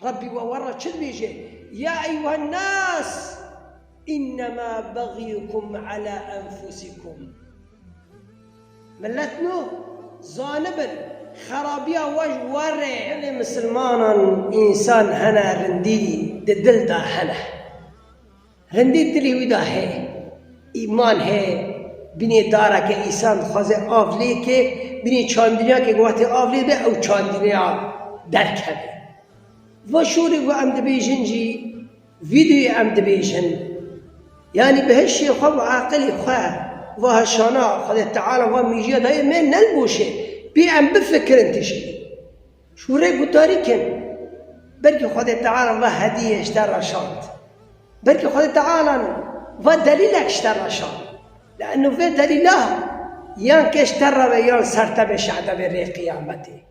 ربي وورا شد بيجي يا أيها الناس إنما بغيكم على أنفسكم ملتنو زانبن خرابيا وجواري مسلمانا إنسان هنا رندي دل دا هنا رندي دلی ودا ہے ایمان ہے بینی دارا که انسان خوازه آولی که بینی چاندنیا که گوهت آولی به او چاندنیا درکبه و شوری گو ام دبیشن جی ویدیوی ام دبیشن یعنی بهشی خواه و عاقلی خواه و هشانا خود تعالی و میجید های من نلبوشه بی ام بفکر انتشی شوری گو داری کن بلکه خود تعالی و هدیه اشتر رشاد بلکه خود تعالی و دلیلک اشتر رشاد لأنه في دلیله یان که اشتر و یان سرتب شعده بری قیامتی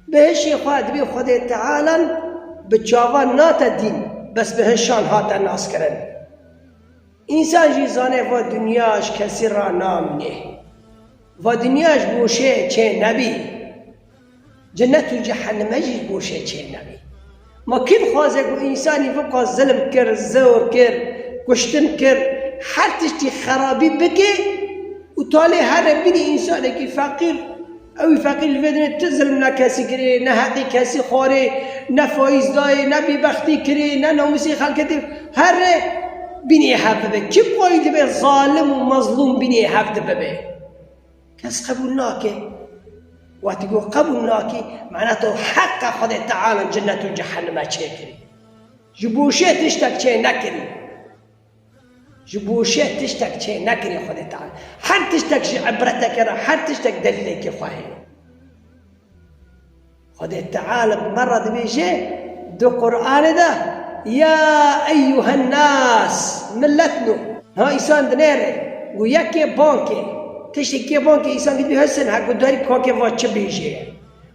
بهشی خود بی خود تعالی بچاوان نات دین بس بهشان هات ناس کرن انسان جیزانه و دنیاش کسی را نام نه و دنیاش بوشه چه نبی جنت و جهنم جیز بوشه چه نبی ما کل خوازه که انسانی فقط ظلم کر زور کر کشتن کر هر تشتی خرابی بگه و طاله هر بینی انسانه که فقیر اوی فقیر الفدنه تظلم نه کسی کره نه حقی کسی خواره نه فایز دای نه بیبختی کره نه ناموسی خلقتی هر بینی حفظ به چی قاید به ظالم و مظلوم بینی حفظ به کس قبول ناکه وقتی گو قبول ناکی معناته حق خود تعالی جنت و جهنم چه کری جبوشه تشتک چه نکری جبوشه تشتك شيء نكري خود تعالى هر تشتك شيء عبرتك هر تشتك دليلك خواهي خود تعالى مرة بيجي دو قرآن ده يا أيها الناس ملتنو ها إنسان دنيري وياكي بانكي تشتكي بانكي إنسان قد بيحسن حق داري كوكي واتش بيجي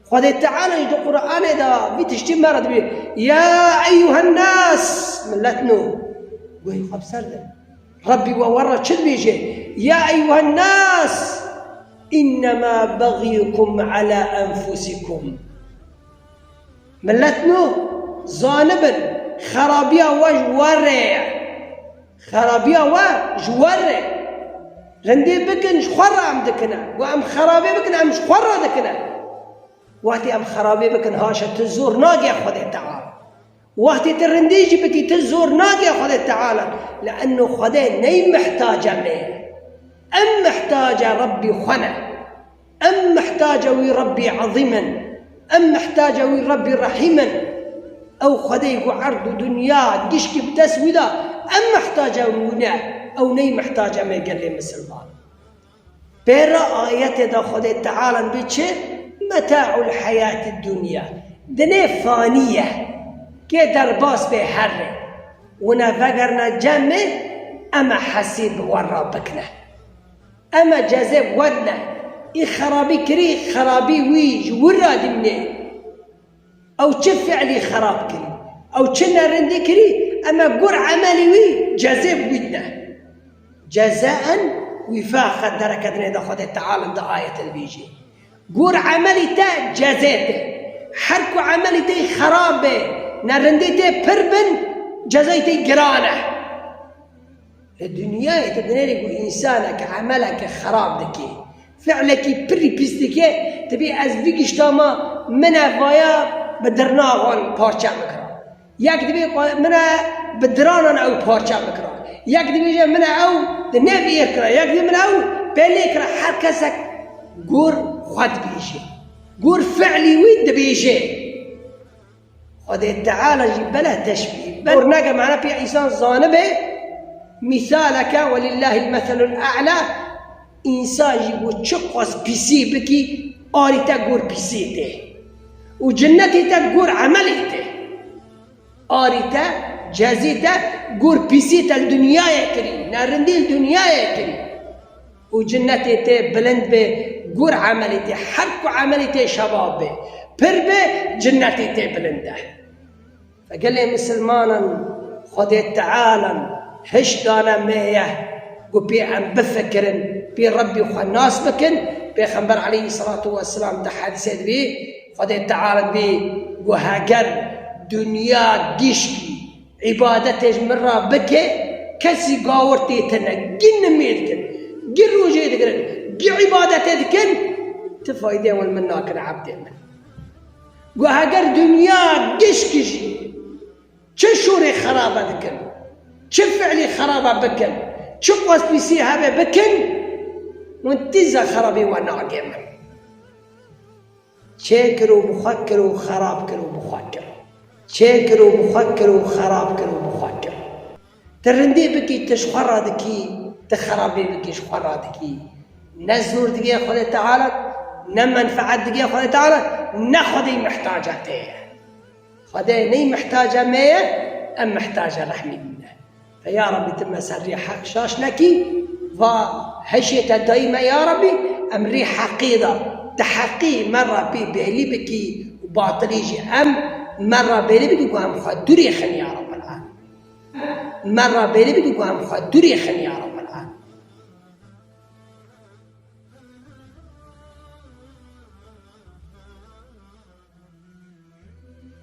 خود تعالى دو قرآن ده بيتشتي مرة بيجي يا أيها الناس ملتنو وهي خبصر ده ربي وورا شد بيجي يا أيها الناس إنما بغيكم على أنفسكم ملتنو زانبا خرابيا وجواري خرابيا وجواري رندي بكن شخورة عم دكنا وعم خرابي بكن عم شخورة دكنا وقتي عم خرابي بكن هاشا تزور ناقي خذي تعال وقتی ترندیجی بکی تزور ناگی خود تعالی لأنه خدا نی محتاجه مه ام محتاجه ربي خنا ام محتاجه وي ربي عظيما ام محتاجه وي ربي رحيما او خدا يقو عرض دنيا دشكي بتسويدا ام محتاجه ونا او ني محتاجه مه قال لي مسلمان برا آيات دا خدا تعالی بيچه متاع الحياة الدنيا دنيا فانيه که در باس به حره و نفقرنا جمع اما حسیب ورا بکنه اما جذب ودنه ای خرابی کری خرابی ویج ورا دمنه او چه فعلی خراب کری او چه نرنده کری اما قر عملی وی جذب ودنه جزاء وفاق دركتنا دا خود تعالى دا آية البيجي قر عملي تا جزاته حركو عملي تا خرابه نرنديته پربن جزايته جرانه الدنيا تدنيري يقول إنسانك عملك خراب دكي فعلك بري بيستكي تبي از فيكش تاما منا فايا بدرناغان پارچا مكرا ياك تبي منا بدرانان او پارچا مكرا ياك تبي منا او دنيفي اكرا ياك تبي منا او بيلي اكرا هر كسك قور خد بيشي قور فعلي ويد بيشي خود تعالى بلا تشبيه ورناقة معنا في إنسان ظانبه مثالك ولله المثل الأعلى إنسان يقول شقص بيسي بكي آري تقول بيسيته وجنتي تقول عملته آري جازيته قول بيسيته الدنيا يكري نارندي الدنيا يكري وجنتي بلند به قول عملته حركو عملته شبابه بربه جنتي بلنده فقال لي مسلمانا خد تعالى هش دانا ميه وبي عم بفكرن بي ربي وخناس بكن بيخبر عليه الصلاة والسلام ده حديث بي خد تعالى بي وهاجر دنیا گشکی عبادتش مرا بکه کسی گاورتی تنه گی نمید کن گی روژه دکرن گی عبادت دکن تفایده اول من ناکن عبد من گو اگر دنیا گشکشی چه شوری خرابه دکن چه فعلی خرابه بکن چه قصبیسی هبه بکن منتزه خرابی و ناگه من چه کرو بخواه و خراب کرو بخواه کرو چه کرو بخواه و خراب کرو بخواه کرو ترندی بکی تشخرا دکی تخرابی بکی شخرا دکی نزور دکی خدا تعالی نمنفعت دکی خدا تعالی نخدی محتاجاته خدا نی محتاجه میه ام محتاجه رحمی منه فيا ربي تم سر ريحك شاش لكي وهشيت دايما يا ربي ام ريح عقيدة تحقي مرة بهلي بكي وباطليجي ام مرة بهلي بكي وهم خد دريخن يا رب العالمين مرة بهلي بكي وهم خد دريخن يا رب